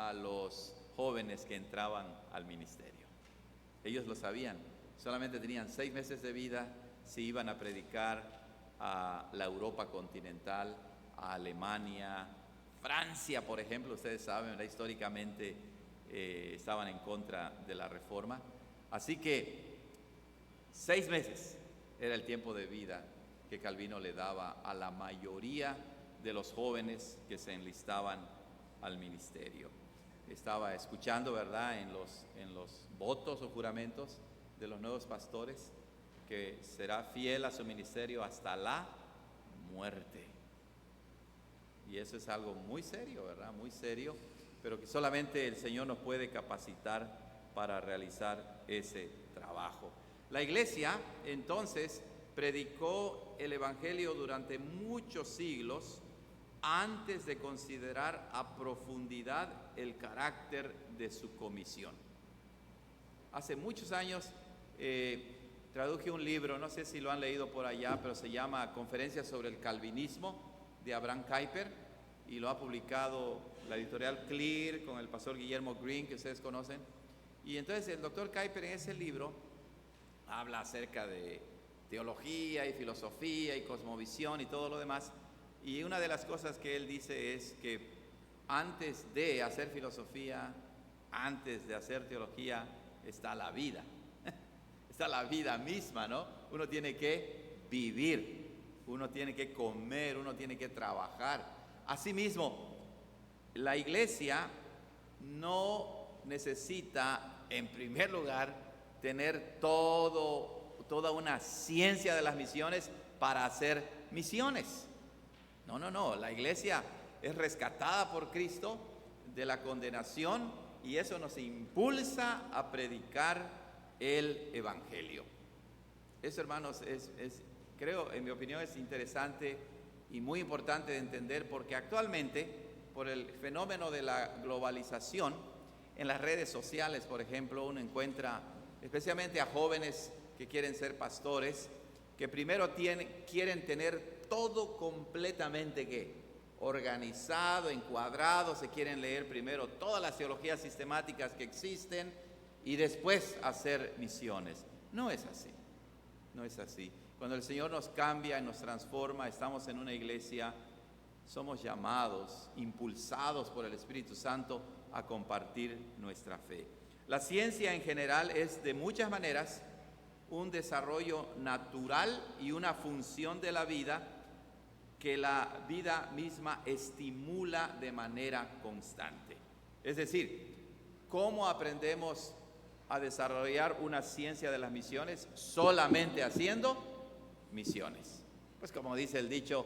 a los jóvenes que entraban al ministerio. Ellos lo sabían, solamente tenían 6 meses de vida si iban a predicar a la Europa continental, a Alemania, Francia, por ejemplo. Ustedes saben, ¿verdad? Históricamente estaban en contra de la reforma. Así que 6 meses era el tiempo de vida que Calvino le daba a la mayoría de los jóvenes que se enlistaban al ministerio. Estaba escuchando, ¿verdad?, en los votos o juramentos de los nuevos pastores, que será fiel a su ministerio hasta la muerte. Y eso es algo muy serio, ¿verdad? Muy serio, pero que solamente el Señor nos puede capacitar para realizar ese trabajo. La iglesia, entonces, predicó el Evangelio durante muchos siglos antes de considerar a profundidad el carácter de su comisión. Hace muchos años traduje un libro, no sé si lo han leído por allá, pero se llama Conferencias sobre el Calvinismo, de Abraham Kuyper, y lo ha publicado la editorial Clear con el pastor Guillermo Green, que ustedes conocen. Y entonces el doctor Kuyper en ese libro habla acerca de teología y filosofía y cosmovisión y todo lo demás. Y una de las cosas que él dice es que antes de hacer filosofía, antes de hacer teología, está la vida. Está la vida misma, ¿no? Uno tiene que vivir, uno tiene que comer, uno tiene que trabajar. Asimismo, la iglesia no necesita, en primer lugar, tener toda una ciencia de las misiones para hacer misiones. No, la iglesia es rescatada por Cristo de la condenación y eso nos impulsa a predicar el Evangelio. Eso, hermanos, creo, en mi opinión, es interesante y muy importante de entender, porque actualmente, por el fenómeno de la globalización, en las redes sociales, por ejemplo, uno encuentra especialmente a jóvenes que quieren ser pastores, que primero quieren tener todo completamente organizado, encuadrado, se quieren leer primero todas las teologías sistemáticas que existen y después hacer misiones. No es así, no es así. Cuando el Señor nos cambia y nos transforma, estamos en una iglesia, somos llamados, impulsados por el Espíritu Santo a compartir nuestra fe. La ciencia en general es de muchas maneras un desarrollo natural y una función de la vida que la vida misma estimula de manera constante. Es decir, ¿cómo aprendemos a desarrollar una ciencia de las misiones? Solamente haciendo misiones. Pues como dice el dicho,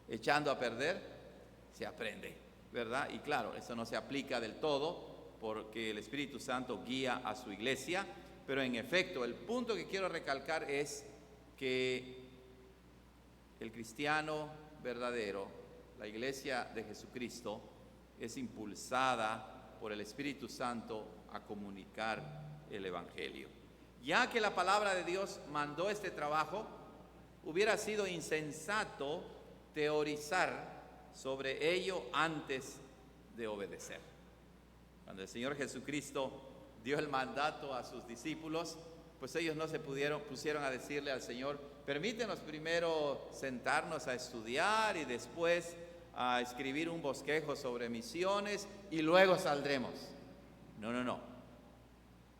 echando a perder se aprende, ¿verdad? Y claro, eso no se aplica del todo porque el Espíritu Santo guía a su iglesia, pero en efecto, el punto que quiero recalcar es que el cristiano verdadero, la iglesia de Jesucristo, es impulsada por el Espíritu Santo a comunicar el Evangelio. Ya que la palabra de Dios mandó este trabajo, hubiera sido insensato teorizar sobre ello antes de obedecer. Cuando el Señor Jesucristo dio el mandato a sus discípulos, pues ellos no se pusieron a decirle al Señor, permítenos primero sentarnos a estudiar y después a escribir un bosquejo sobre misiones y luego saldremos. No.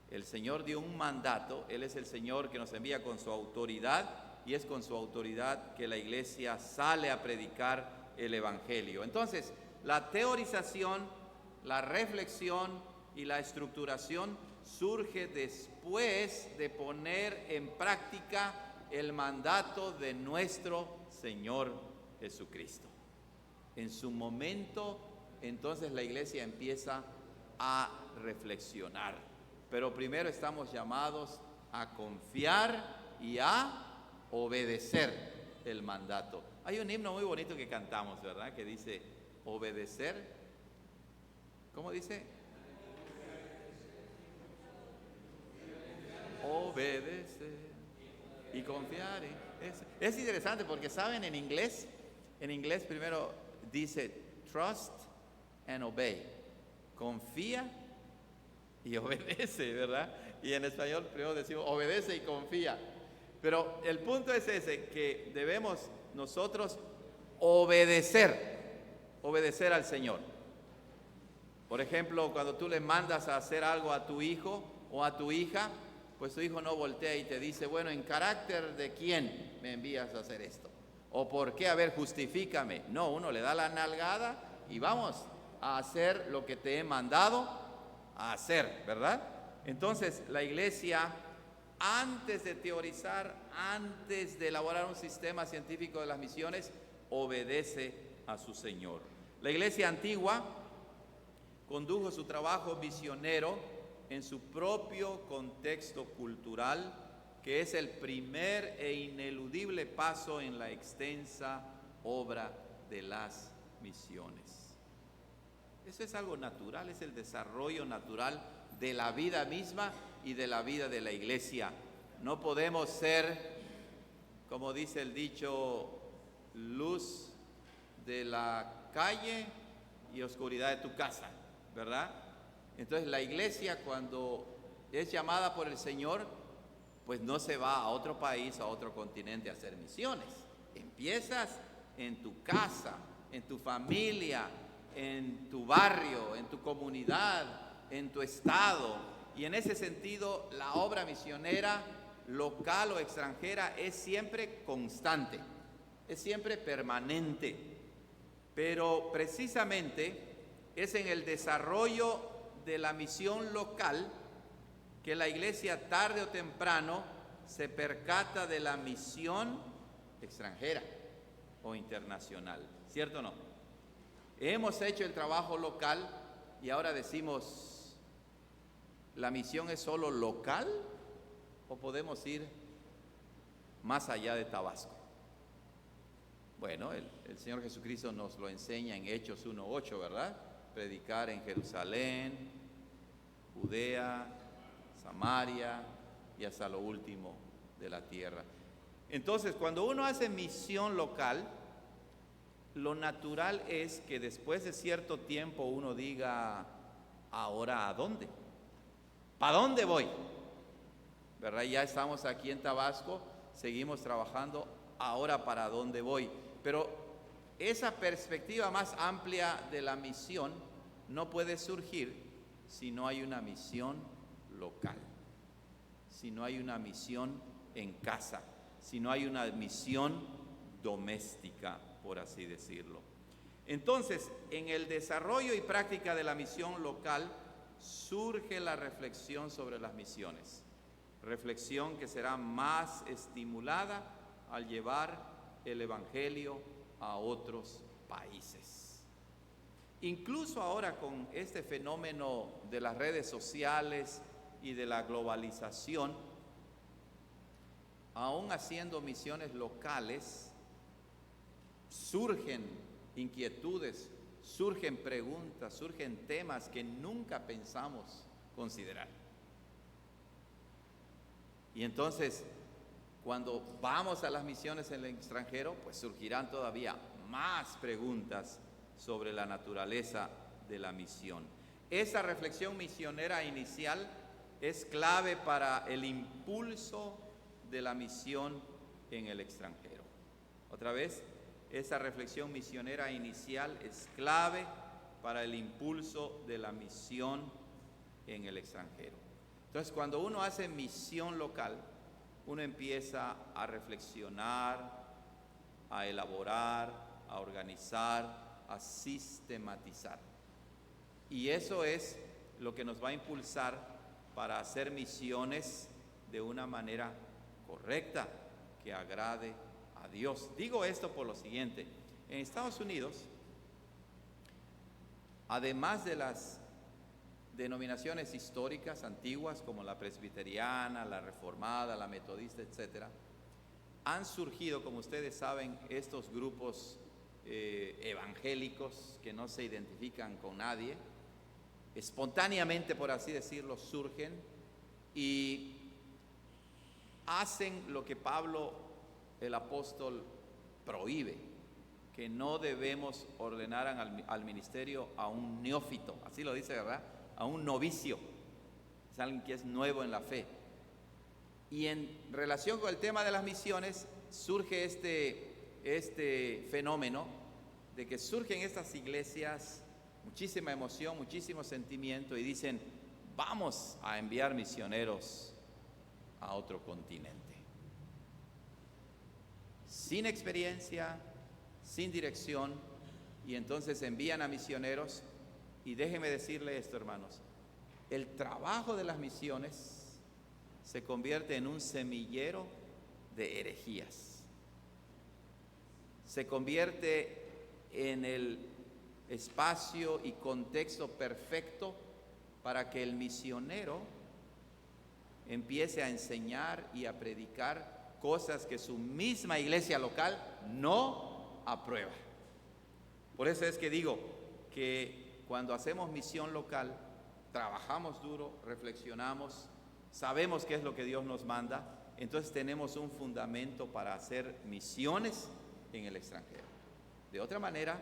El Señor dio un mandato, Él es el Señor que nos envía con su autoridad y es con su autoridad que la iglesia sale a predicar el Evangelio. Entonces, la teorización, la reflexión y la estructuración surge después de poner en práctica el mandato de nuestro Señor Jesucristo. En su momento, entonces la iglesia empieza a reflexionar, pero primero estamos llamados a confiar y a obedecer el mandato. Hay un himno muy bonito que cantamos, ¿verdad? Que dice, obedecer. ¿Cómo dice? Obedecer y confiar. Es interesante porque, ¿saben? En inglés primero dice trust and obey. confía y obedece, ¿verdad? Y en español primero decimos obedece y confía. Pero el punto es ese, que debemos nosotros obedecer al Señor. Por ejemplo, cuando tú le mandas a hacer algo a tu hijo o a tu hija, pues tu hijo no voltea y te dice, bueno, ¿en carácter de quién me envías a hacer esto? ¿O por qué? A ver, justifícame. No, uno le da la nalgada y vamos a hacer lo que te he mandado a hacer, ¿verdad? Entonces, la iglesia, antes de teorizar, antes de elaborar un sistema científico de las misiones, obedece a su Señor. La iglesia antigua condujo su trabajo misionero en su propio contexto cultural, que es el primer e ineludible paso en la extensa obra de las misiones. Eso es algo natural, es el desarrollo natural de la vida misma y de la vida de la iglesia. No podemos ser, como dice el dicho, luz de la calle y oscuridad de tu casa, ¿verdad? Entonces la iglesia, cuando es llamada por el Señor, pues no se va a otro país, a otro continente a hacer misiones. Empiezas en tu casa, en tu familia, en tu barrio, en tu comunidad, en tu estado. Y en ese sentido, la obra misionera, local o extranjera, es siempre constante, es siempre permanente. Pero precisamente es en el desarrollo de la misión local que la iglesia tarde o temprano se percata de la misión extranjera o internacional, ¿cierto o no? Hemos hecho el trabajo local y ahora decimos, ¿la misión es solo local o podemos ir más allá de Tabasco? Bueno, el Señor Jesucristo nos lo enseña en Hechos 1:8, ¿verdad? Predicar en Jerusalén, Judea, Samaria y hasta lo último de la tierra. Entonces, cuando uno hace misión local, lo natural es que después de cierto tiempo uno diga, ¿ahora a dónde? ¿Para dónde voy? ¿Verdad? Ya estamos aquí en Tabasco, seguimos trabajando, ¿ahora para dónde voy? Pero esa perspectiva más amplia de la misión no puede surgir si no hay una misión local, si no hay una misión en casa, si no hay una misión doméstica, por así decirlo. Entonces, en el desarrollo y práctica de la misión local surge la reflexión sobre las misiones, reflexión que será más estimulada al llevar el Evangelio a otros países. Incluso ahora con este fenómeno de las redes sociales y de la globalización, aún haciendo misiones locales, surgen inquietudes, surgen preguntas, surgen temas que nunca pensamos considerar. Y entonces, cuando vamos a las misiones en el extranjero, pues surgirán todavía más preguntas sobre la naturaleza de la misión. Esa reflexión misionera inicial es clave para el impulso de la misión en el extranjero. Otra vez, esa reflexión misionera inicial es clave para el impulso de la misión en el extranjero. Entonces, cuando uno hace misión local, uno empieza a reflexionar, a elaborar, a organizar, a sistematizar. Y eso es lo que nos va a impulsar para hacer misiones de una manera correcta, que agrade a Dios. Digo esto por lo siguiente: en Estados Unidos, además de las denominaciones históricas antiguas como la presbiteriana, la reformada, la metodista, etcétera, han surgido, como ustedes saben, estos grupos evangélicos que no se identifican con nadie, espontáneamente, por así decirlo, surgen y hacen lo que Pablo, el apóstol, prohíbe. que no debemos ordenar al ministerio a un neófito, así lo dice, ¿verdad? A un novicio, es alguien que es nuevo en la fe. Y en relación con el tema de las misiones, surge este fenómeno de que surgen estas iglesias, muchísima emoción, muchísimo sentimiento, y dicen, vamos a enviar misioneros a otro continente. Sin experiencia, sin dirección, y entonces envían a misioneros. Y déjenme decirle esto, hermanos, el trabajo de las misiones se convierte en un semillero de herejías, se convierte en el espacio y contexto perfecto para que el misionero empiece a enseñar y a predicar cosas que su misma iglesia local no aprueba. Por eso es que digo que cuando hacemos misión local, trabajamos duro, reflexionamos, sabemos qué es lo que Dios nos manda, entonces tenemos un fundamento para hacer misiones en el extranjero. De otra manera,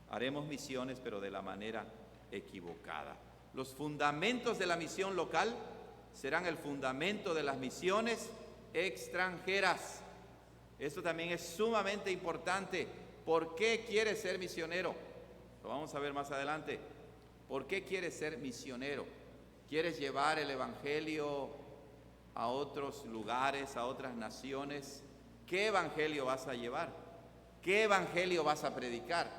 haremos misiones, pero de la manera equivocada. Los fundamentos de la misión local serán el fundamento de las misiones extranjeras. Esto también es sumamente importante. ¿Por qué quieres ser misionero? Lo vamos a ver más adelante. ¿Por qué quieres ser misionero? ¿Quieres llevar el evangelio a otros lugares, a otras naciones? ¿Qué evangelio vas a llevar? ¿Qué evangelio vas a predicar?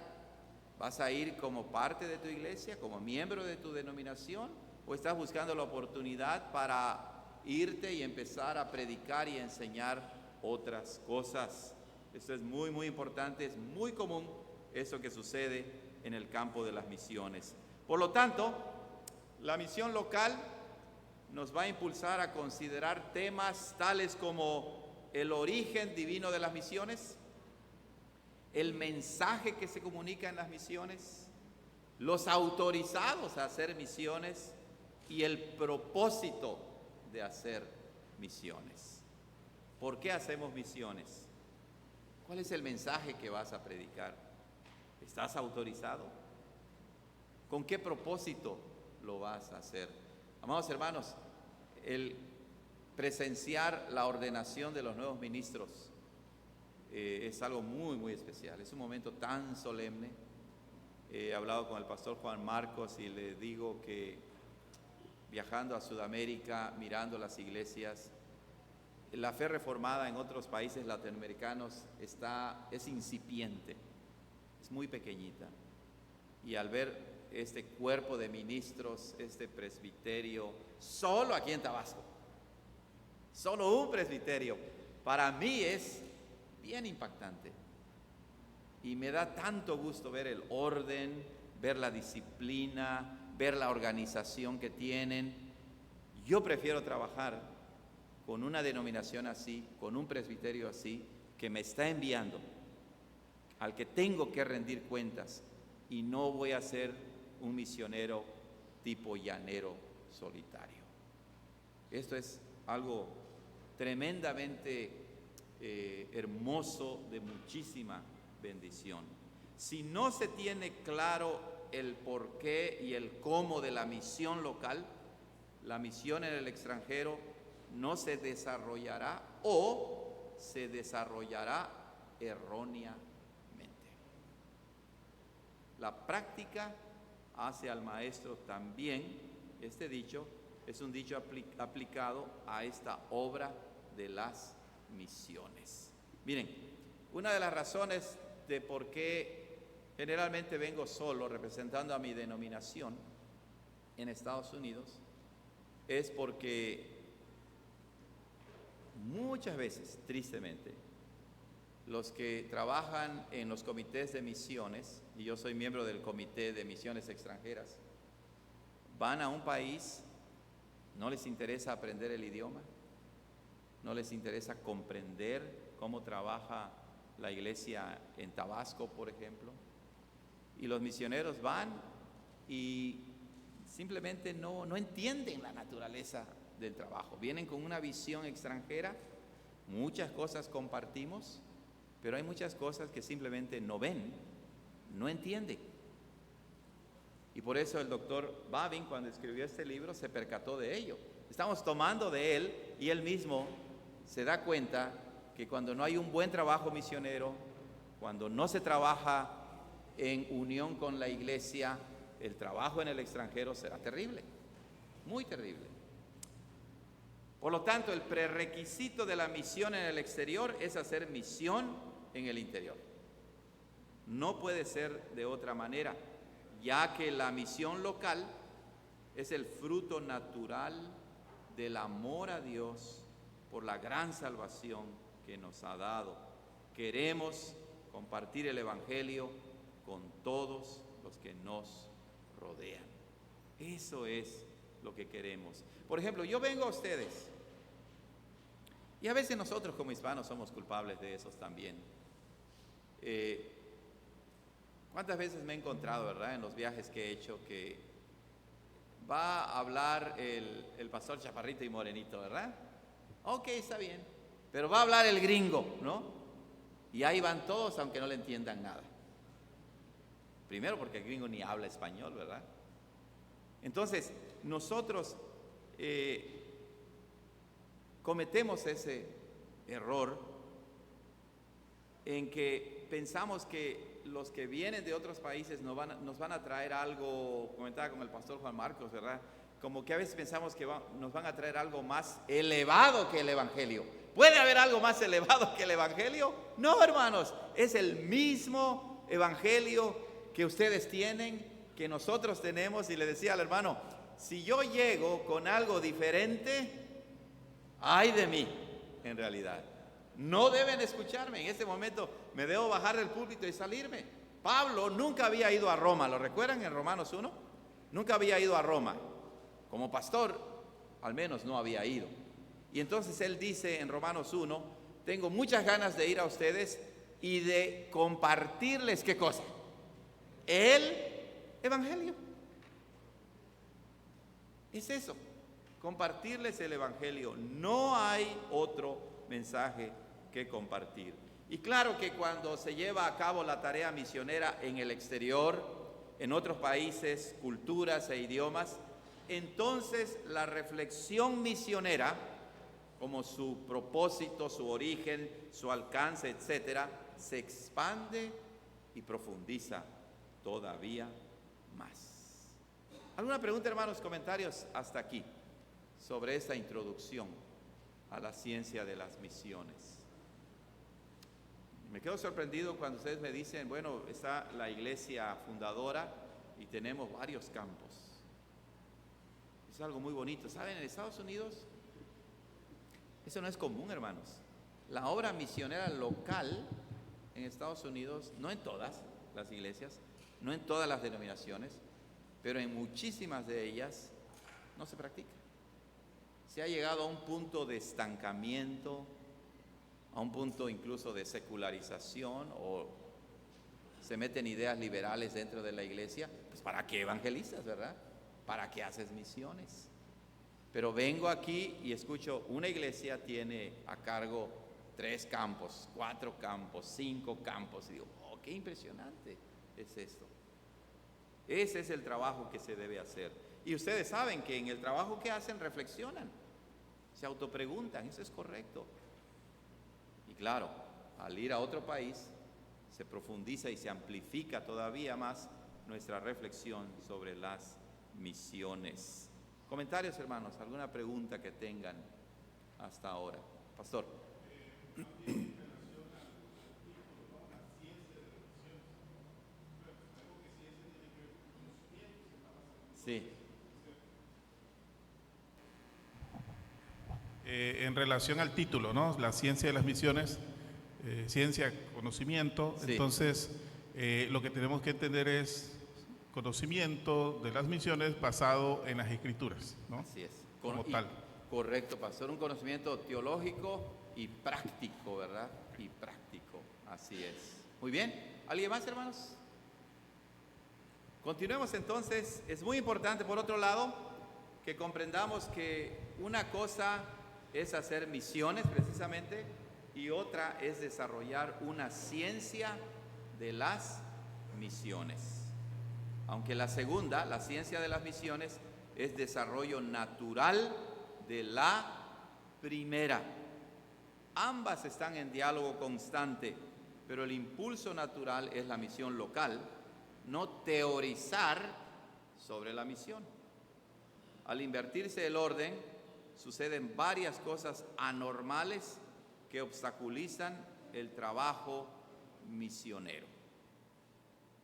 ¿Vas a ir como parte de tu iglesia, como miembro de tu denominación? ¿O estás buscando la oportunidad para irte y empezar a predicar y enseñar otras cosas? Esto es muy, muy importante, es muy común eso que sucede en el campo de las misiones. Por lo tanto, la misión local nos va a impulsar a considerar temas tales como el origen divino de las misiones, el mensaje que se comunica en las misiones, los autorizados a hacer misiones y el propósito de hacer misiones. ¿Por qué hacemos misiones? ¿Cuál es el mensaje que vas a predicar? ¿Estás autorizado? ¿Con qué propósito lo vas a hacer? Amados hermanos, el presenciar la ordenación de los nuevos ministros es algo muy, muy especial. Es un momento tan solemne. He hablado con el pastor Juan Marcos y le digo que viajando a Sudamérica, mirando las iglesias, la fe reformada en otros países latinoamericanos es incipiente, es muy pequeñita. Y al ver este cuerpo de ministros, este presbiterio, solo aquí en Tabasco, solo un presbiterio, para mí es bien impactante. Y me da tanto gusto ver el orden, ver la disciplina, ver la organización que tienen. Yo prefiero trabajar con una denominación así, con un presbiterio así, que me está enviando, al que tengo que rendir cuentas, y no voy a ser un misionero tipo llanero solitario. Esto es algo tremendamente hermoso, de muchísima bendición. Si no se tiene claro el porqué y el cómo de la misión local, la misión en el extranjero no se desarrollará o se desarrollará erróneamente. La práctica hace al maestro también. Este dicho es un dicho aplicado a esta obra de las misiones. Miren, una de las razones de por qué generalmente vengo solo representando a mi denominación en Estados Unidos es porque muchas veces, tristemente, los que trabajan en los comités de misiones, y yo soy miembro del comité de misiones extranjeras, van a un país, no les interesa aprender el idioma, no les interesa comprender cómo trabaja la iglesia en Tabasco, por ejemplo, y los misioneros van y simplemente no entienden la naturaleza del trabajo. Vienen con una visión extranjera, muchas cosas compartimos, pero hay muchas cosas que simplemente no ven, no entienden. Y por eso el doctor Babin, cuando escribió este libro, se percató de ello. Estamos tomando de él y él mismo se da cuenta que cuando no hay un buen trabajo misionero, cuando no se trabaja en unión con la iglesia, el trabajo en el extranjero será terrible, muy terrible. Por lo tanto, el prerequisito de la misión en el exterior es hacer misión en el interior. No puede ser de otra manera, ya que la misión local es el fruto natural del amor a Dios por la gran salvación que nos ha dado. Queremos compartir el Evangelio con todos los que nos rodean. Eso es lo que queremos. Por ejemplo, yo vengo a ustedes, y a veces nosotros como hispanos somos culpables de esos también. ¿Cuántas veces me he encontrado, verdad, en los viajes que he hecho, que va a hablar el pastor chaparrito y morenito, ¿verdad? Ok, está bien, pero va a hablar el gringo, ¿no? Y ahí van todos, aunque no le entiendan nada. Primero porque el gringo ni habla español, ¿verdad? Entonces, nosotros cometemos ese error en que pensamos que los que vienen de otros países nos van a traer algo, comentaba con el pastor Juan Marcos, ¿verdad? Como que a veces pensamos que nos van a traer algo más elevado que el Evangelio. ¿Puede haber algo más elevado que el Evangelio? No, hermanos, es el mismo Evangelio que ustedes tienen, que nosotros tenemos. Y le decía al hermano, si yo llego con algo diferente, ay de mí, en realidad. No deben escucharme. En este momento me debo bajar del púlpito y salirme. Pablo nunca había ido a Roma, ¿lo recuerdan en Romanos 1? Nunca había ido a Roma. Como pastor, al menos no había ido. Y entonces él dice en Romanos 1, tengo muchas ganas de ir a ustedes y de compartirles, ¿qué cosa? El Evangelio. Es eso, compartirles el Evangelio. No hay otro mensaje que compartir. Y claro que cuando se lleva a cabo la tarea misionera en el exterior, en otros países, culturas e idiomas, entonces la reflexión misionera, como su propósito, su origen, su alcance, etcétera, se expande y profundiza todavía más. ¿Alguna pregunta, hermanos? Comentarios hasta aquí sobre esta introducción a la ciencia de las misiones. Me quedo sorprendido cuando ustedes me dicen, bueno, está la iglesia fundadora y tenemos varios campos. Es algo muy bonito. ¿Saben? En Estados Unidos eso no es común, hermanos. La obra misionera local en Estados Unidos, no en todas las iglesias, no en todas las denominaciones, pero en muchísimas de ellas no se practica. Se ha llegado a un punto de estancamiento, a un punto incluso de secularización, o se meten ideas liberales dentro de la iglesia. Pues ¿para qué evangelizas, verdad? ¿Para qué haces misiones? Pero vengo aquí y escucho, una iglesia tiene a cargo 3 campos, 4 campos, 5 campos. Y digo, oh, qué impresionante es esto. Ese es el trabajo que se debe hacer. Y ustedes saben que en el trabajo que hacen reflexionan, se autopreguntan, eso es correcto. Y claro, al ir a otro país, se profundiza y se amplifica todavía más nuestra reflexión sobre las misiones. Comentarios, hermanos, alguna pregunta que tengan hasta ahora. Pastor. Sí. En relación al título, ¿no? La ciencia de las misiones, ciencia, conocimiento. Sí. Entonces, lo que tenemos que entender es conocimiento de las misiones basado en las escrituras, ¿no? Así es. Como tal. Correcto, pastor. Un conocimiento teológico y práctico, ¿verdad? Y práctico. Así es. Muy bien. ¿Alguien más, hermanos? Continuemos entonces. Es muy importante, por otro lado, que comprendamos que una cosa es hacer misiones precisamente y otra es desarrollar una ciencia de las misiones. Aunque la segunda, la ciencia de las misiones, es desarrollo natural de la primera. Ambas están en diálogo constante, pero el impulso natural es la misión local, no teorizar sobre la misión. Al invertirse el orden, suceden varias cosas anormales que obstaculizan el trabajo misionero.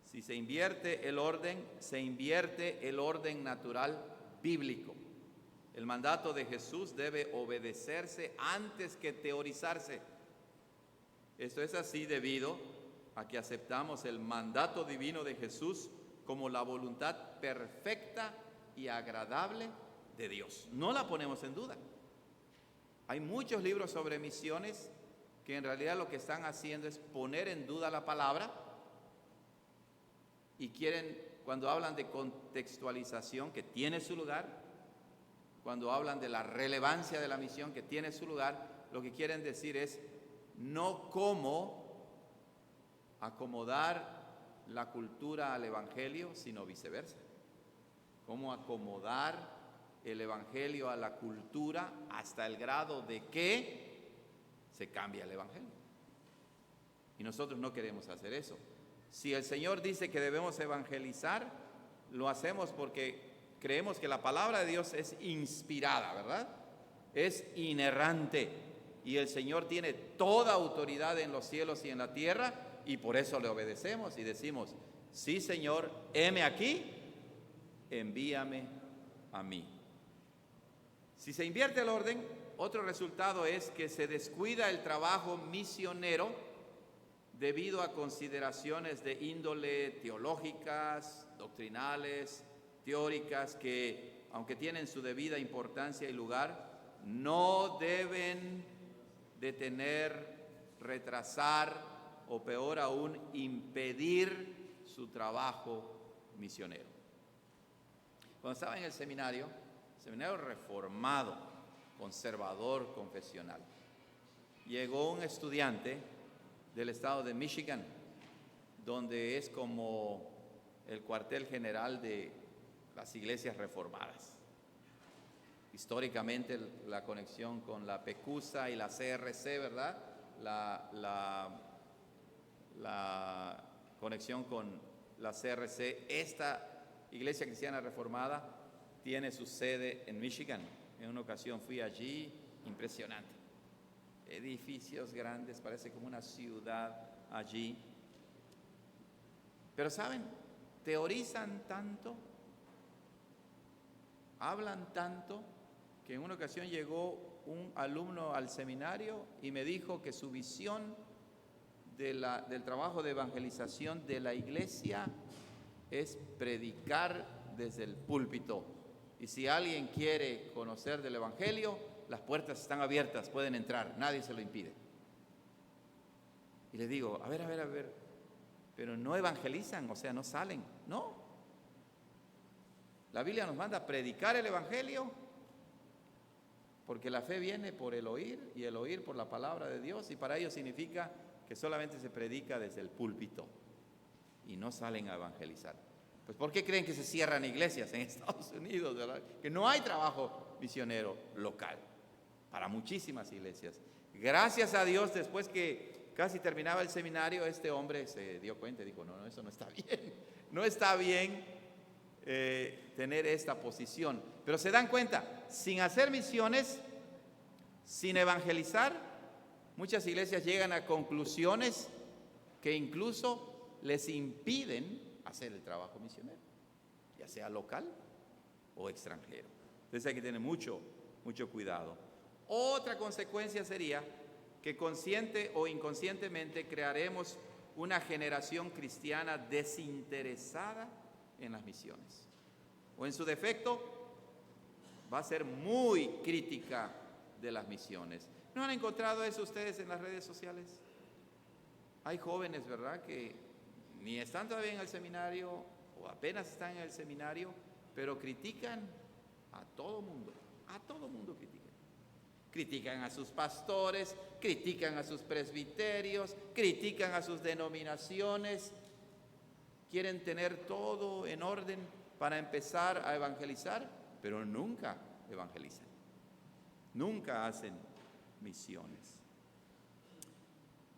Si se invierte el orden, se invierte el orden natural bíblico. El mandato de Jesús debe obedecerse antes que teorizarse. Esto es así debido a que aceptamos el mandato divino de Jesús como la voluntad perfecta y agradable de Dios. No la ponemos en duda. Hay muchos libros sobre misiones que en realidad lo que están haciendo es poner en duda la palabra y quieren, cuando hablan de contextualización, que tiene su lugar, cuando hablan de la relevancia de la misión, que tiene su lugar, lo que quieren decir es no cómo acomodar la cultura al evangelio, sino viceversa. Cómo acomodar el evangelio a la cultura hasta el grado de que se cambia el evangelio. Y nosotros no queremos hacer eso. Si el Señor dice que debemos evangelizar, lo hacemos porque creemos que la palabra de Dios es inspirada, ¿verdad? Es inerrante y el Señor tiene toda autoridad en los cielos y en la tierra y por eso le obedecemos y decimos, sí Señor, heme aquí, envíame a mí. Si se invierte el orden, otro resultado es que se descuida el trabajo misionero debido a consideraciones de índole teológicas, doctrinales, teóricas, que aunque tienen su debida importancia y lugar, no deben detener, retrasar o peor aún, impedir su trabajo misionero. Cuando estaba en el seminario reformado, conservador, confesional, llegó un estudiante del estado de Michigan, donde es como el cuartel general de las iglesias reformadas. Históricamente la conexión con la PECUSA y la CRC, ¿verdad? La conexión con la CRC. Esta iglesia cristiana reformada tiene su sede en Michigan. En una ocasión fui allí, impresionante. Edificios grandes, parece como una ciudad allí. Pero ¿saben? Teorizan tanto, hablan tanto, que en una ocasión llegó un alumno al seminario y me dijo que su visión del trabajo de evangelización de la iglesia es predicar desde el púlpito. Y si alguien quiere conocer del evangelio, las puertas están abiertas, pueden entrar, nadie se lo impide. Y le digo, a ver, pero no evangelizan, o sea, no salen, no. La Biblia nos manda a predicar el evangelio, porque la fe viene por el oír y el oír por la palabra de Dios, y para ello significa que solamente se predica desde el púlpito y no salen a evangelizar. Pues ¿por qué creen que se cierran iglesias en Estados Unidos, ¿verdad? Que no hay trabajo misionero local para muchísimas iglesias. Gracias a Dios, después que casi terminaba el seminario, este hombre se dio cuenta y dijo, no, eso no está bien. No está bien tener esta posición. Pero se dan cuenta, sin hacer misiones, sin evangelizar, muchas iglesias llegan a conclusiones que incluso les impiden hacer el trabajo misionero, ya sea local o extranjero. Entonces hay que tener mucho cuidado. Otra consecuencia sería que consciente o inconscientemente crearemos una generación cristiana desinteresada en las misiones. O en su defecto, va a ser muy crítica de las misiones. ¿No han encontrado eso ustedes en las redes sociales? Hay jóvenes, ¿verdad?, que ni están todavía en el seminario o apenas están en el seminario, pero critican a todo mundo critican. Critican a sus pastores, critican a sus presbiterios, critican a sus denominaciones. Quieren tener todo en orden para empezar a evangelizar, pero nunca evangelizan. Nunca hacen misiones.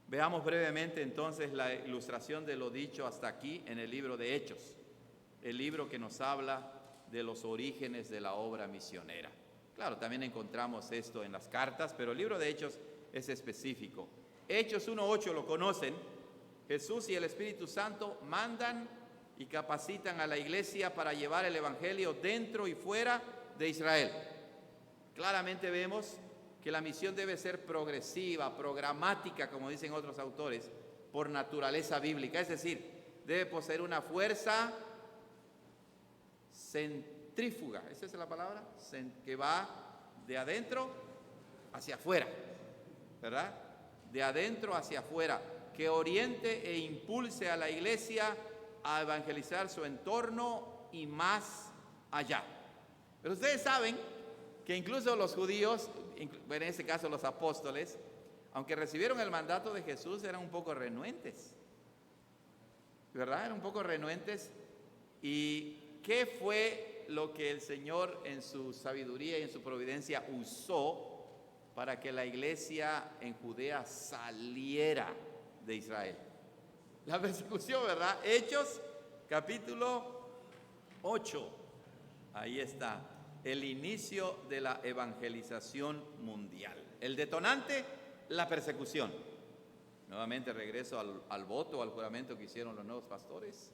Veamos brevemente entonces la ilustración de lo dicho hasta aquí en el libro de Hechos, el libro que nos habla de los orígenes de la obra misionera. Claro, también encontramos esto en las cartas, pero el libro de Hechos es específico. Hechos 1:8 lo conocen. Jesús y el Espíritu Santo mandan y capacitan a la iglesia para llevar el evangelio dentro y fuera de Israel. Claramente vemos que la misión debe ser progresiva, programática, como dicen otros autores, por naturaleza bíblica. Es decir, debe poseer una fuerza centrífuga, ¿esa es la palabra? Que va de adentro hacia afuera, ¿verdad? De adentro hacia afuera, que oriente e impulse a la iglesia a evangelizar su entorno y más allá. Pero ustedes saben que incluso los judíos, en este caso los apóstoles, aunque recibieron el mandato de Jesús, eran un poco renuentes, ¿verdad? Eran un poco renuentes. ¿Y qué fue lo que el Señor en su sabiduría y en su providencia usó para que la iglesia en Judea saliera de Israel? La persecución, ¿verdad? Hechos capítulo 8. Ahí está, el inicio de la evangelización mundial. El detonante, la persecución. Nuevamente regreso al voto, al juramento que hicieron los nuevos pastores,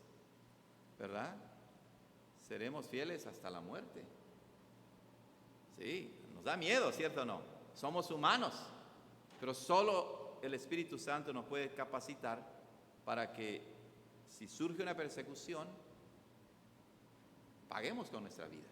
¿verdad? Seremos fieles hasta la muerte. Sí, nos da miedo, ¿cierto o no? Somos humanos, pero solo el Espíritu Santo nos puede capacitar para que si surge una persecución, paguemos con nuestra vida.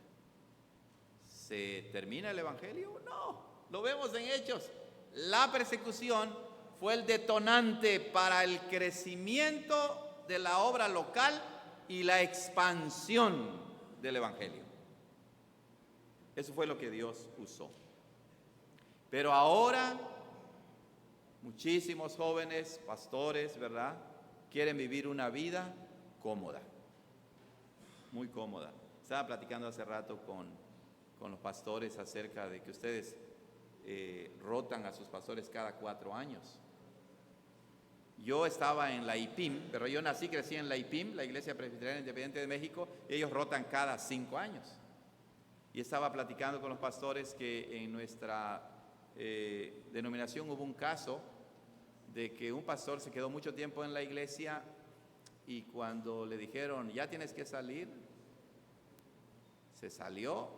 ¿Se termina el evangelio? No, lo vemos en Hechos. La persecución fue el detonante para el crecimiento de la obra local y la expansión del evangelio. Eso fue lo que Dios usó. Pero ahora muchísimos jóvenes, pastores, ¿verdad?, quieren vivir una vida cómoda, muy cómoda. Estaba platicando hace rato con los pastores acerca de que ustedes rotan a sus pastores cada 4 años. Yo estaba en la IPIM, pero yo nací y crecí en la IPIM, la Iglesia Presbiteriana Independiente de México, y ellos rotan cada 5 años. Y estaba platicando con los pastores que en nuestra denominación hubo un caso de que un pastor se quedó mucho tiempo en la iglesia y cuando le dijeron, ya tienes que salir, se salió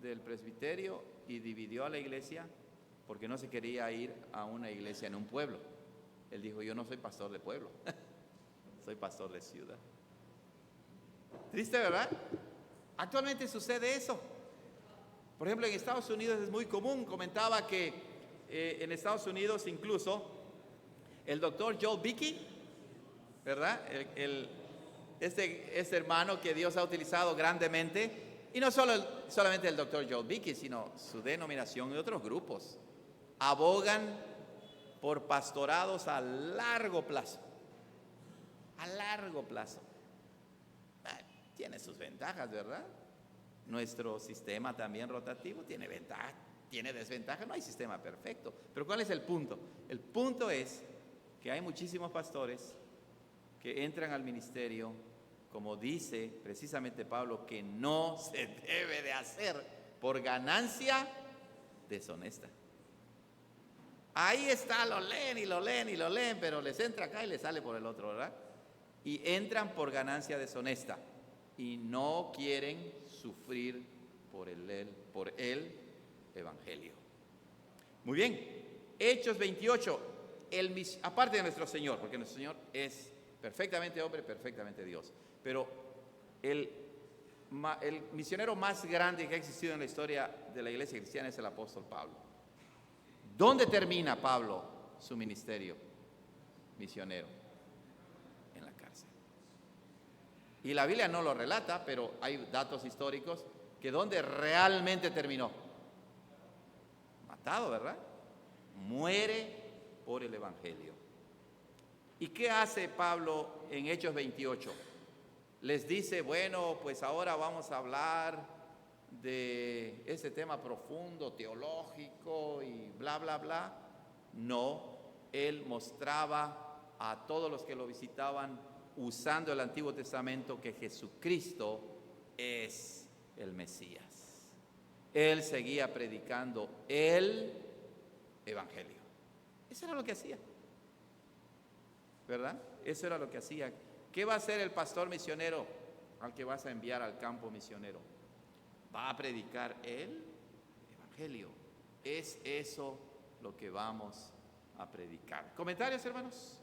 del presbiterio y dividió a la iglesia porque no se quería ir a una iglesia en un pueblo. Él dijo, yo no soy pastor de pueblo, soy pastor de ciudad. Triste, ¿verdad? Actualmente sucede eso. Por ejemplo, en Estados Unidos es muy común. Comentaba que en Estados Unidos incluso el doctor Joel Beeke, ¿verdad? Este hermano que Dios ha utilizado grandemente, y no solamente el doctor Joel Beeke, sino su denominación y otros grupos, abogan por pastorados a largo plazo. A largo plazo. Tiene sus ventajas, ¿verdad? Nuestro sistema también rotativo tiene ventaja, tiene desventaja, no hay sistema perfecto. Pero ¿cuál es el punto? El punto es que hay muchísimos pastores que entran al ministerio, como dice precisamente Pablo, que no se debe de hacer por ganancia deshonesta. Ahí está, lo leen y lo leen y lo leen, pero les entra acá y les sale por el otro, ¿verdad? Y entran por ganancia deshonesta y no quieren sufrir por el evangelio. Muy bien, Hechos 28, aparte de nuestro Señor, porque nuestro Señor es perfectamente hombre, perfectamente Dios, pero el misionero más grande que ha existido en la historia de la iglesia cristiana es el apóstol Pablo. ¿Dónde termina Pablo su ministerio misionero? En la cárcel. Y la Biblia no lo relata, pero hay datos históricos que donde realmente terminó. Matado, ¿verdad? Muere por el Evangelio. ¿Y qué hace Pablo en Hechos 28? Les dice, bueno, pues ahora vamos a hablar de ese tema profundo, teológico y bla, bla, bla. No, él mostraba a todos los que lo visitaban, usando el Antiguo Testamento, que Jesucristo es el Mesías. Él seguía predicando el Evangelio. Eso era lo que hacía, ¿verdad? Eso era lo que hacía. ¿Qué va a hacer el pastor misionero al que vas a enviar al campo misionero? Va a predicar el Evangelio. Es eso lo que vamos a predicar. ¿Comentarios, hermanos?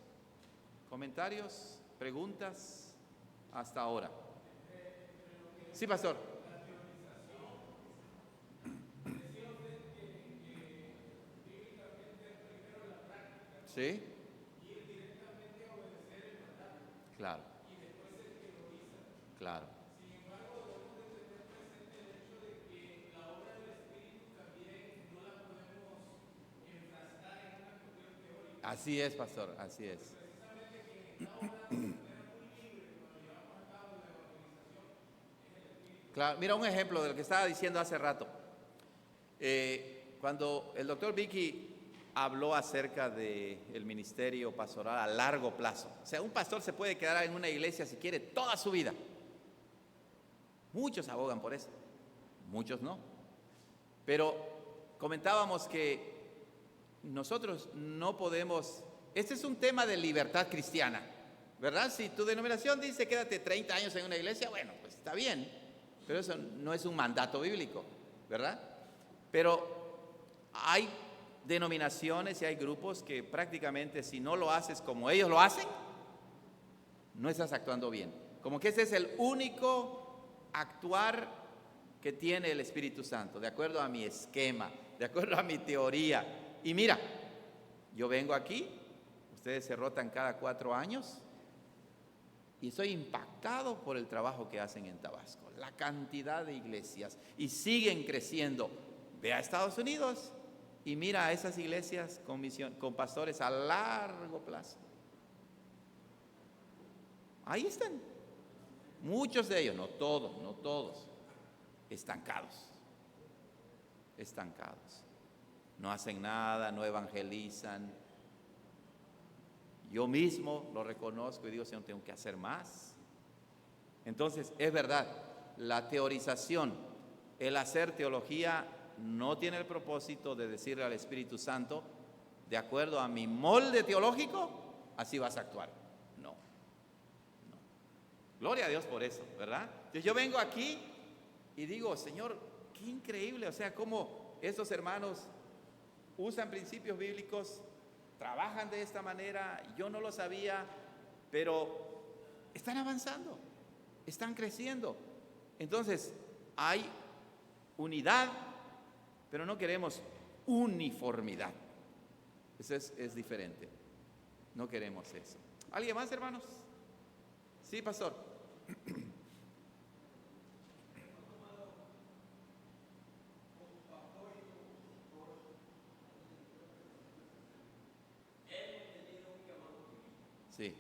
¿Comentarios? ¿Preguntas? Hasta ahora. Sí, pastor. ¿Sí? Claro. Claro. Así es, pastor, así es. Claro, mira un ejemplo de lo que estaba diciendo hace rato. Cuando el doctor Vicky habló acerca del ministerio pastoral a largo plazo, o sea, un pastor se puede quedar en una iglesia si quiere toda su vida. Muchos abogan por eso, muchos no. Pero comentábamos que nosotros no podemos, este es un tema de libertad cristiana, ¿verdad? Si tu denominación dice quédate 30 años en una iglesia, bueno, pues está bien, pero eso no es un mandato bíblico, ¿verdad? Pero hay denominaciones y hay grupos que prácticamente si no lo haces como ellos lo hacen, no estás actuando bien. Como que ese es el único actuar que tiene el Espíritu Santo, de acuerdo a mi esquema, de acuerdo a mi teoría. Y mira, yo vengo aquí, ustedes se rotan cada 4 años y estoy impactado por el trabajo que hacen en Tabasco, la cantidad de iglesias y siguen creciendo. Ve a Estados Unidos y mira a esas iglesias con pastores a largo plazo. Ahí están, muchos de ellos, no todos, estancados. No hacen nada, no evangelizan. Yo mismo lo reconozco y digo, Señor, tengo que hacer más. Entonces, es verdad, la teorización, el hacer teología, no tiene el propósito de decirle al Espíritu Santo, de acuerdo a mi molde teológico, así vas a actuar. No. Gloria a Dios por eso, ¿verdad? Entonces, yo vengo aquí y digo, Señor, qué increíble, o sea, cómo estos hermanos usan principios bíblicos, trabajan de esta manera, yo no lo sabía, pero están avanzando, están creciendo. Entonces, hay unidad, pero no queremos uniformidad. Eso es diferente. No queremos eso. ¿Alguien más, hermanos? Sí, pastor. Sí.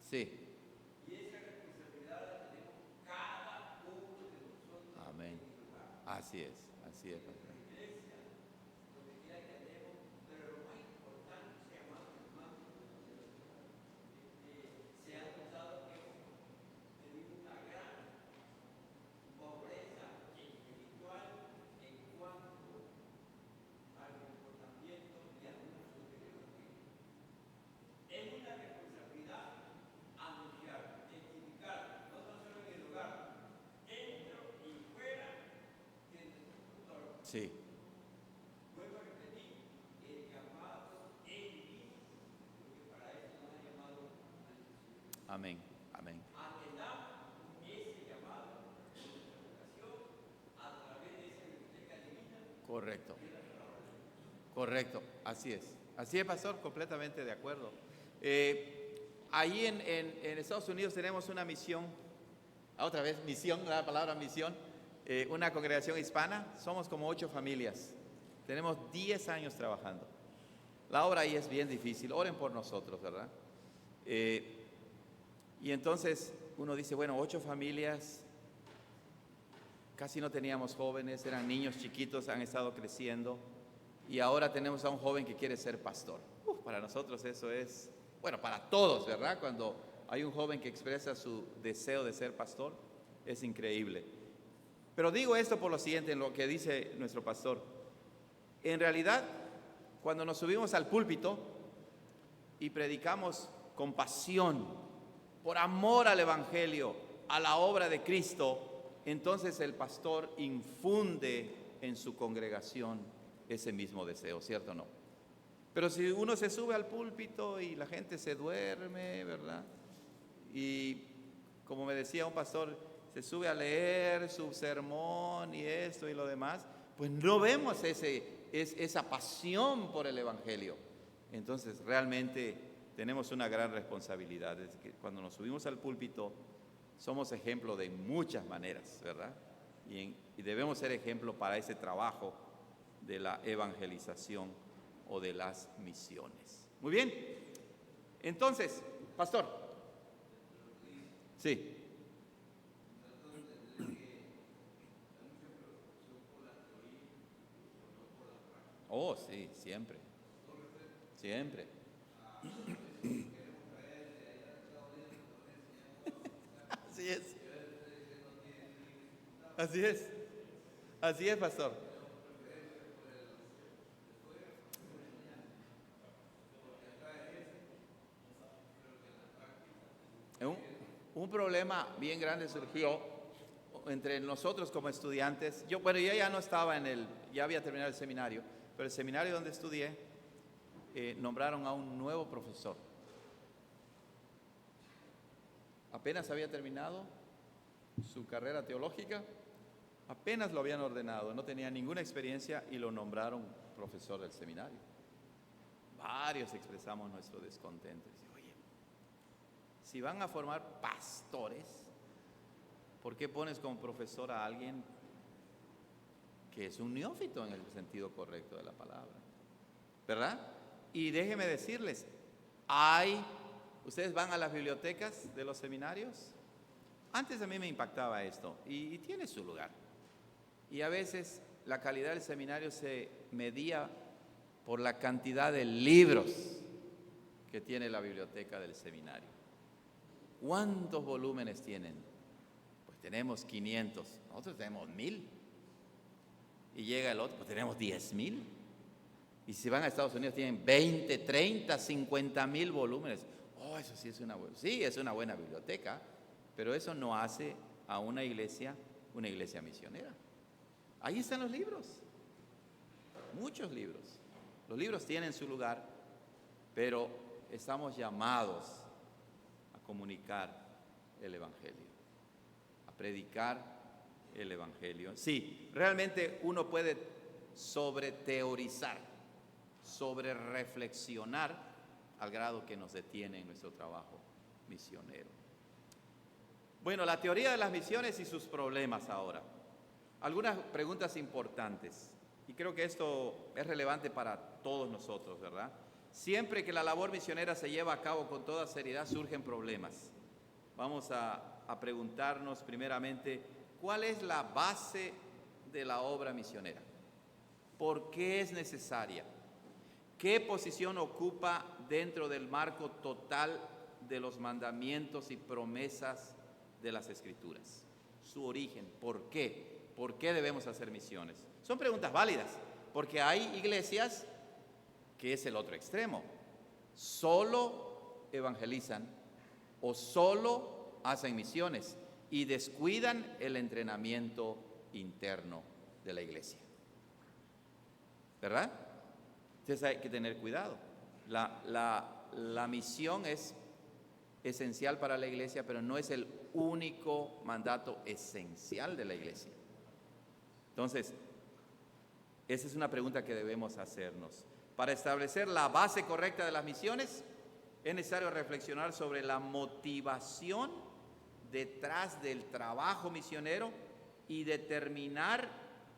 Sí. Amén. Así es, pastor. Sí. Amén, amén. Correcto, correcto, así es, pastor, completamente de acuerdo. Ahí en Estados Unidos tenemos una misión, otra vez misión, la palabra misión, una congregación hispana, somos como 8 familias, tenemos 10 años trabajando. La obra ahí es bien difícil, oren por nosotros, ¿verdad? Y entonces uno dice, bueno, 8 familias, casi no teníamos jóvenes, eran niños chiquitos, han estado creciendo, y ahora tenemos a un joven que quiere ser pastor. Para nosotros eso es, bueno, para todos, ¿verdad? Cuando hay un joven que expresa su deseo de ser pastor, es increíble. Pero digo esto por lo siguiente, en lo que dice nuestro pastor. En realidad, cuando nos subimos al púlpito y predicamos con pasión, por amor al Evangelio, a la obra de Cristo, entonces el pastor infunde en su congregación ese mismo deseo, ¿cierto o no? Pero si uno se sube al púlpito y la gente se duerme, ¿verdad? Y como me decía un pastor, se sube a leer su sermón y esto y lo demás, pues no vemos esa pasión por el Evangelio. Entonces realmente tenemos una gran responsabilidad. Es que cuando nos subimos al púlpito somos ejemplo de muchas maneras, ¿verdad? Y debemos ser ejemplo para ese trabajo de la evangelización o de las misiones. Muy bien. Entonces, pastor. Sí. Oh, sí, siempre. Siempre. Así es. Así es. Así es, pastor. Un problema bien grande surgió entre nosotros como estudiantes. Yo ya no estaba ya había terminado el seminario, pero el seminario donde estudié nombraron a un nuevo profesor. Apenas había terminado su carrera teológica, apenas lo habían ordenado, no tenía ninguna experiencia y lo nombraron profesor del seminario. Varios expresamos nuestro descontento. Oye, si van a formar pastores, ¿por qué pones como profesor a alguien que es un neófito en el sentido correcto de la palabra? ¿Verdad? Y déjenme decirles, ustedes van a las bibliotecas de los seminarios. Antes a mí me impactaba esto y tiene su lugar. Y a veces la calidad del seminario se medía por la cantidad de libros que tiene la biblioteca del seminario. ¿Cuántos volúmenes tienen? Pues tenemos 500, nosotros tenemos 1000. Y llega el otro, pues tenemos 10,000. Y si van a Estados Unidos tienen 20, 30, 50,000 volúmenes. Oh, eso sí es una buena biblioteca, pero eso no hace a una iglesia misionera. Ahí están los libros, muchos libros. Los libros tienen su lugar, pero estamos llamados a comunicar el Evangelio, a predicar el Evangelio. Sí, realmente uno puede sobreteorizar, sobrereflexionar al grado que nos detiene en nuestro trabajo misionero. Bueno, la teoría de las misiones y sus problemas ahora. Algunas preguntas importantes, y creo que esto es relevante para todos nosotros, ¿verdad? Siempre que la labor misionera se lleva a cabo con toda seriedad, surgen problemas. Vamos a preguntarnos primeramente, ¿cuál es la base de la obra misionera? ¿Por qué es necesaria? ¿Qué posición ocupa dentro del marco total de los mandamientos y promesas de las Escrituras? Su origen, ¿por qué? ¿Por qué debemos hacer misiones? Son preguntas válidas, porque hay iglesias que es el otro extremo. Solo evangelizan o solo hacen misiones y descuidan el entrenamiento interno de la iglesia. ¿Verdad? Entonces hay que tener cuidado. La misión es esencial para la iglesia, pero no es el único mandato esencial de la iglesia. Entonces, esa es una pregunta que debemos hacernos. Para establecer la base correcta de las misiones, Es necesario reflexionar sobre la motivación detrás del trabajo misionero y determinar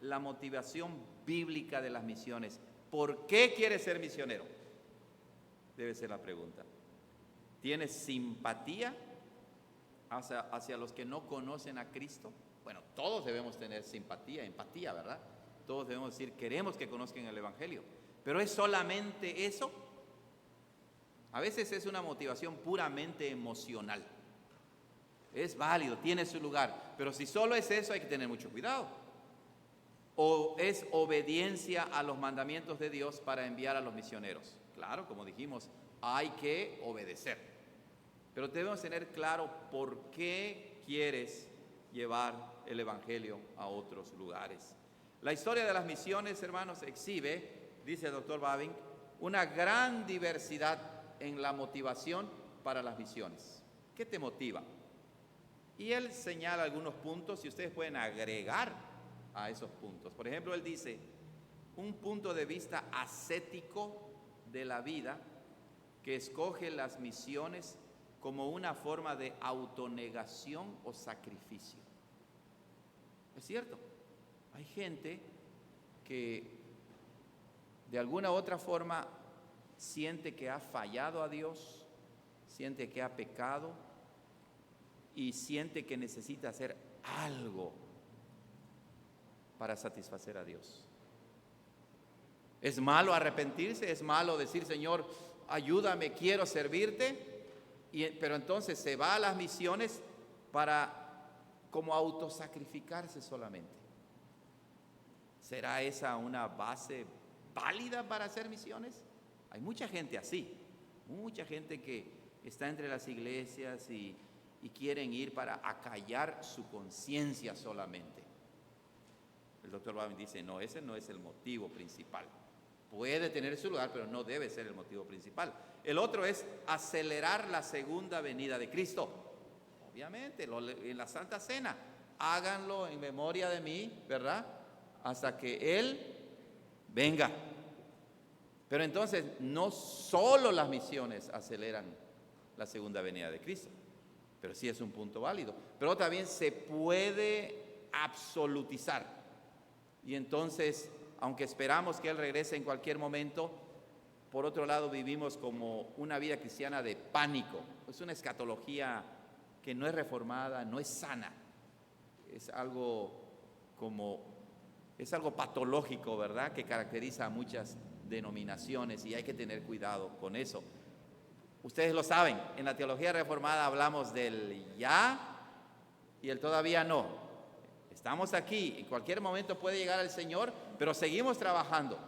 la motivación bíblica de las misiones. ¿Por qué quieres ser misionero? Debe ser la pregunta. ¿Tienes simpatía hacia los que no conocen a Cristo? Bueno, todos debemos tener simpatía, empatía, ¿verdad? Todos debemos decir, queremos que conozcan el Evangelio. ¿Pero es solamente eso? A veces es una motivación puramente emocional. Es válido, tiene su lugar, pero si solo es eso hay que tener mucho cuidado. ¿O es obediencia a los mandamientos de Dios para enviar a los misioneros? Claro, como dijimos, hay que obedecer. Pero debemos tener claro por qué quieres llevar el Evangelio a otros lugares. La historia de las misiones, hermanos, exhibe, dice el doctor Bavinck, una gran diversidad en la motivación para las misiones. ¿Qué te motiva? Y él señala algunos puntos y ustedes pueden agregar a esos puntos. Por ejemplo, él dice, un punto de vista ascético de la vida que escoge las misiones como una forma de autonegación o sacrificio. Es cierto, hay gente que de alguna u otra forma siente que ha fallado a Dios, siente que ha pecado y siente que necesita hacer algo para satisfacer a Dios. ¿Es malo arrepentirse? ¿Es malo decir, Señor, ayúdame, quiero servirte? Pero entonces se va a las misiones para como autosacrificarse solamente. ¿Será esa una base válida para hacer misiones? Hay mucha gente así, mucha gente que está entre las iglesias y quieren ir para acallar su conciencia solamente. El doctor Bavinck dice, no, ese no es el motivo principal. Puede tener su lugar, pero no debe ser el motivo principal. El otro es acelerar la segunda venida de Cristo. Obviamente, en la Santa Cena, háganlo en memoria de mí, ¿verdad? Hasta que Él venga. Pero entonces, no solo las misiones aceleran la segunda venida de Cristo, pero sí es un punto válido. Pero también se puede absolutizar. Y entonces, aunque esperamos que Él regrese en cualquier momento, por otro lado vivimos como una vida cristiana de pánico. Es una escatología que no es reformada, no es sana. Es algo patológico, ¿verdad? Que caracteriza a muchas denominaciones y hay que tener cuidado con eso. Ustedes lo saben, en la teología reformada hablamos del ya y el todavía no. Estamos aquí, en cualquier momento puede llegar el Señor, pero seguimos trabajando.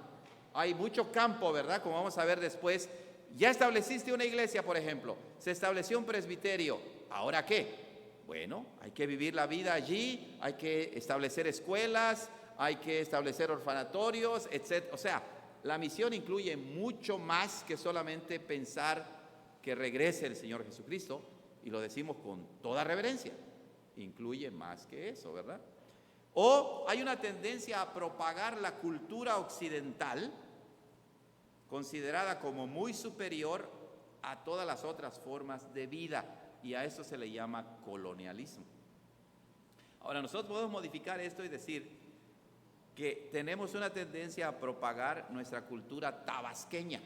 Hay mucho campo, ¿verdad? Como vamos a ver después. Ya estableciste una iglesia, por ejemplo. Se estableció un presbiterio. ¿Ahora qué? Bueno, hay que vivir la vida allí, hay que establecer escuelas, hay que establecer orfanatorios, etc. O sea, la misión incluye mucho más que solamente pensar que regrese el Señor Jesucristo, y lo decimos con toda reverencia. Incluye más que eso, ¿verdad? O hay una tendencia a propagar la cultura occidental, considerada como muy superior a todas las otras formas de vida, y a eso se le llama colonialismo. Ahora, nosotros podemos modificar esto y decir que tenemos una tendencia a propagar nuestra cultura tabasqueña,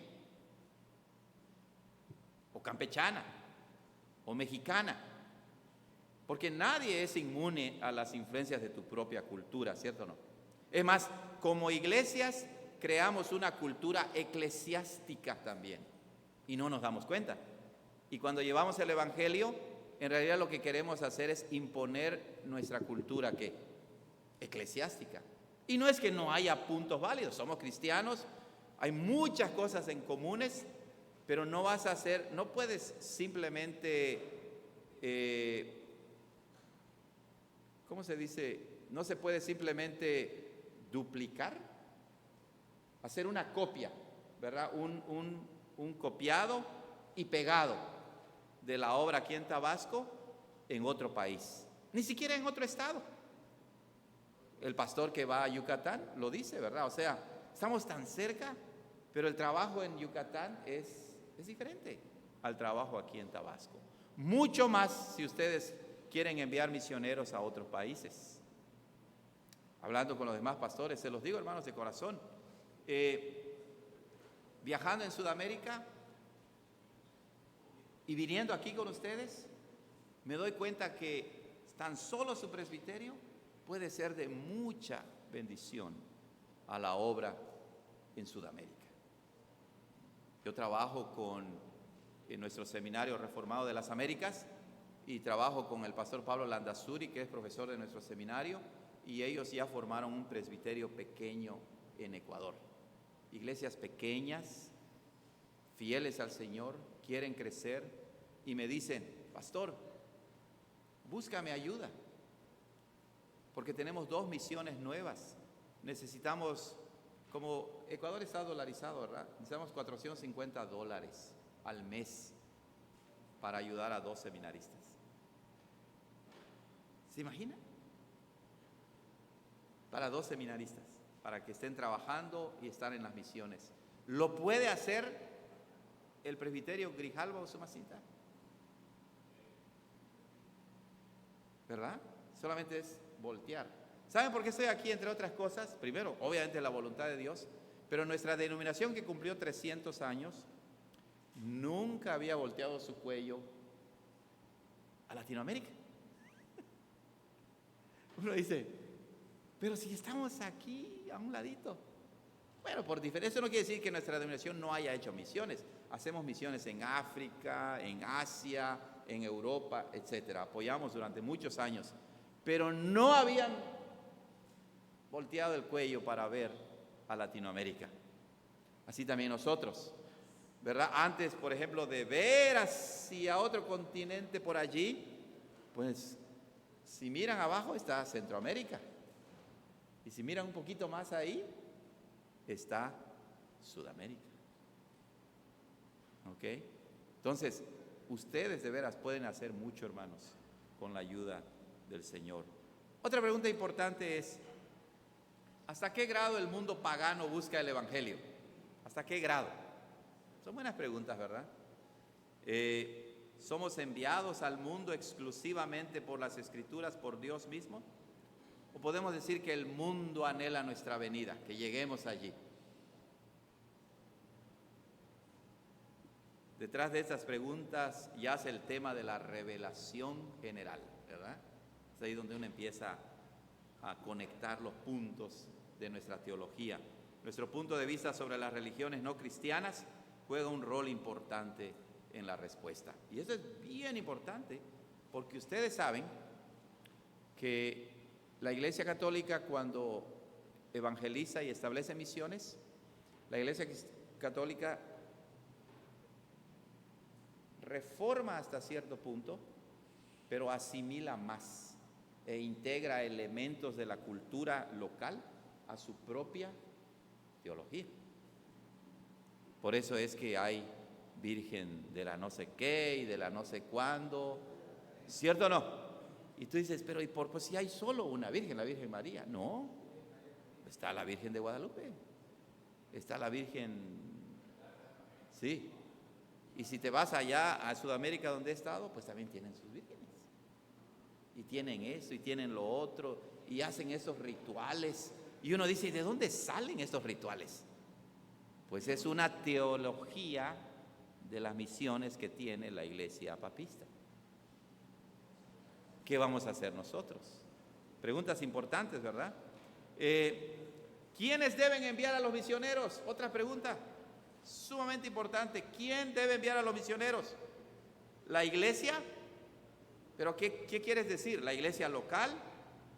o campechana, o mexicana, porque nadie es inmune a las influencias de tu propia cultura, ¿cierto o no? Es más, como iglesias creamos una cultura eclesiástica también y no nos damos cuenta. Y cuando llevamos el Evangelio, en realidad lo que queremos hacer es imponer nuestra cultura, ¿qué? Eclesiástica. Y no es que no haya puntos válidos, somos cristianos, hay muchas cosas en comunes, pero no puedes simplemente... ¿cómo se dice? No se puede simplemente duplicar, hacer una copia, ¿verdad? Un copiado y pegado de la obra aquí en Tabasco en otro país, ni siquiera en otro estado. El pastor que va a Yucatán lo dice, ¿verdad? O sea, estamos tan cerca, pero el trabajo en Yucatán es diferente. al trabajo aquí en Tabasco. Mucho más si ustedes quieren enviar misioneros a otros países. Hablando con los demás pastores, se los digo, hermanos, de corazón. Viajando en Sudamérica y viniendo aquí con ustedes, me doy cuenta que tan solo su presbiterio puede ser de mucha bendición a la obra en Sudamérica. Yo trabajo en nuestro seminario reformado de las Américas y trabajo con el pastor Pablo Landazuri, que es profesor de nuestro seminario, y ellos ya formaron un presbiterio pequeño en Ecuador. Iglesias pequeñas, fieles al Señor, quieren crecer y me dicen: pastor, búscame ayuda, porque tenemos 2 misiones nuevas. Necesitamos, como Ecuador está dolarizado, ¿verdad? Necesitamos $450 al mes para ayudar a 2 seminaristas. ¿Se imagina? Para 2 seminaristas, para que estén trabajando y estar en las misiones. ¿Lo puede hacer el presbiterio Grijalba o Usumacinta? ¿Verdad? Solamente es voltear. ¿Saben por qué estoy aquí, entre otras cosas? Primero, obviamente la voluntad de Dios, pero nuestra denominación, que cumplió 300 años, nunca había volteado su cuello a Latinoamérica. Uno dice: pero si estamos aquí a un ladito. Bueno, por diferencia, eso no quiere decir que nuestra denominación no haya hecho misiones. Hacemos misiones en África, en Asia, en Europa, etcétera. Apoyamos durante muchos años, pero no habían volteado el cuello para ver a Latinoamérica. Así también nosotros, ¿verdad? Antes, por ejemplo, de ver hacia otro continente por allí, pues si miran abajo está Centroamérica, y si miran un poquito más ahí está Sudamérica. ¿Ok? Entonces, ustedes de veras pueden hacer mucho, hermanos, con la ayuda del Señor. Otra pregunta importante es: ¿hasta qué grado el mundo pagano busca el Evangelio? ¿Hasta qué grado? Son buenas preguntas, ¿verdad? ¿Somos enviados al mundo exclusivamente por las Escrituras, por Dios mismo? ¿O podemos decir que el mundo anhela nuestra venida, que lleguemos allí? Detrás de estas preguntas yace el tema de la revelación general, ¿verdad? Es ahí donde uno empieza a conectar los puntos de nuestra teología. Nuestro punto de vista sobre las religiones no cristianas juega un rol importante en la respuesta. Y eso es bien importante, porque ustedes saben que la Iglesia Católica, cuando evangeliza y establece misiones, la Iglesia Católica reforma hasta cierto punto, pero asimila más e integra elementos de la cultura local a su propia teología. Por eso es que hay virgen de la no sé qué y de la no sé cuándo, ¿cierto o no? Y tú dices: pero ¿y pues si hay solo una virgen, la Virgen María? No, está la Virgen de Guadalupe, está la Virgen, sí. Y si te vas allá a Sudamérica, donde he estado, pues también tienen sus vírgenes. Y tienen eso, y tienen lo otro, y hacen esos rituales. Y uno dice: ¿y de dónde salen estos rituales? Pues es una teología de las misiones que tiene la Iglesia papista. ¿Qué vamos a hacer nosotros? Preguntas importantes, ¿verdad? ¿Quiénes deben enviar a los misioneros? Otra pregunta sumamente importante. ¿Quién debe enviar a los misioneros? ¿La iglesia? ¿Pero qué quieres decir? ¿La iglesia local?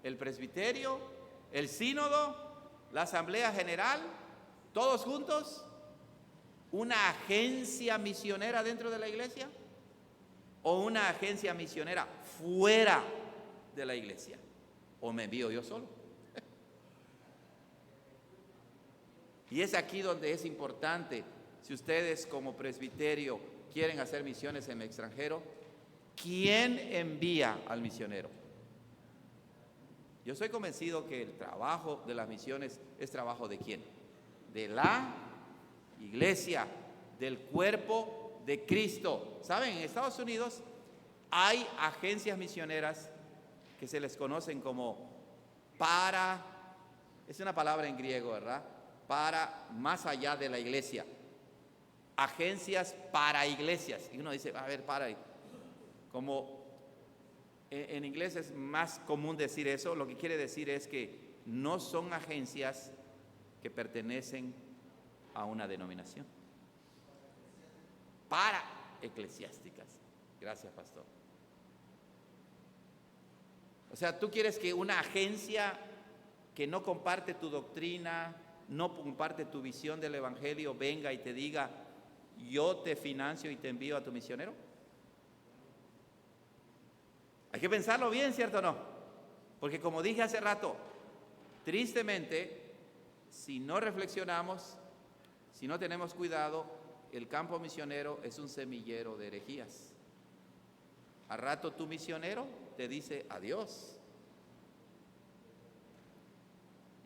¿El presbiterio? ¿El sínodo? ¿La asamblea general? ¿Todos juntos? ¿Una agencia misionera dentro de la iglesia? ¿O una agencia misionera fuera de la iglesia? ¿O me envío yo solo? Y es aquí donde es importante, si ustedes como presbiterio quieren hacer misiones en el extranjero, ¿quién envía al misionero? Yo estoy convencido que el trabajo de las misiones es trabajo ¿de quién? De la iglesia, del cuerpo de Cristo. ¿Saben? En Estados Unidos hay agencias misioneras que se les conocen como es una palabra en griego, ¿verdad? Para más allá de la iglesia. Agencias para iglesias. Y uno dice, a ver, como en inglés es más común decir eso, lo que quiere decir es que no son agencias que pertenecen a una denominación. Para eclesiásticas. Gracias, pastor. O sea, tú quieres que una agencia que no comparte tu doctrina, no comparte tu visión del evangelio, venga y te diga, yo te financio y te envío a tu misionero. Hay que pensarlo bien, ¿cierto o no? Porque como dije hace rato, tristemente, si no reflexionamos, si no tenemos cuidado, el campo misionero es un semillero de herejías. A rato tu misionero te dice adiós.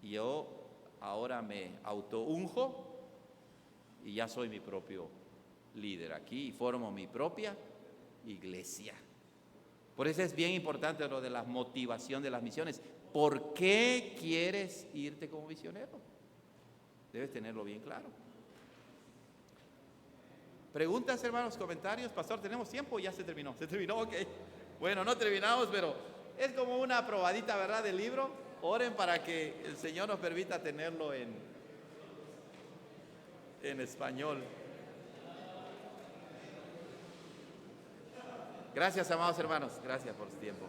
Y yo ahora me autounjo y ya soy mi propio líder aquí y formo mi propia iglesia. Por eso es bien importante lo de la motivación de las misiones. ¿Por qué quieres irte como misionero? Debes tenerlo bien claro. Preguntas, hermanos, comentarios. Pastor, ¿tenemos tiempo? Ya se terminó. ¿Se terminó? Ok. Bueno, no terminamos, pero es como una probadita, ¿verdad?, del libro. Oren para que el Señor nos permita tenerlo en español. Gracias, amados hermanos. Gracias por su tiempo.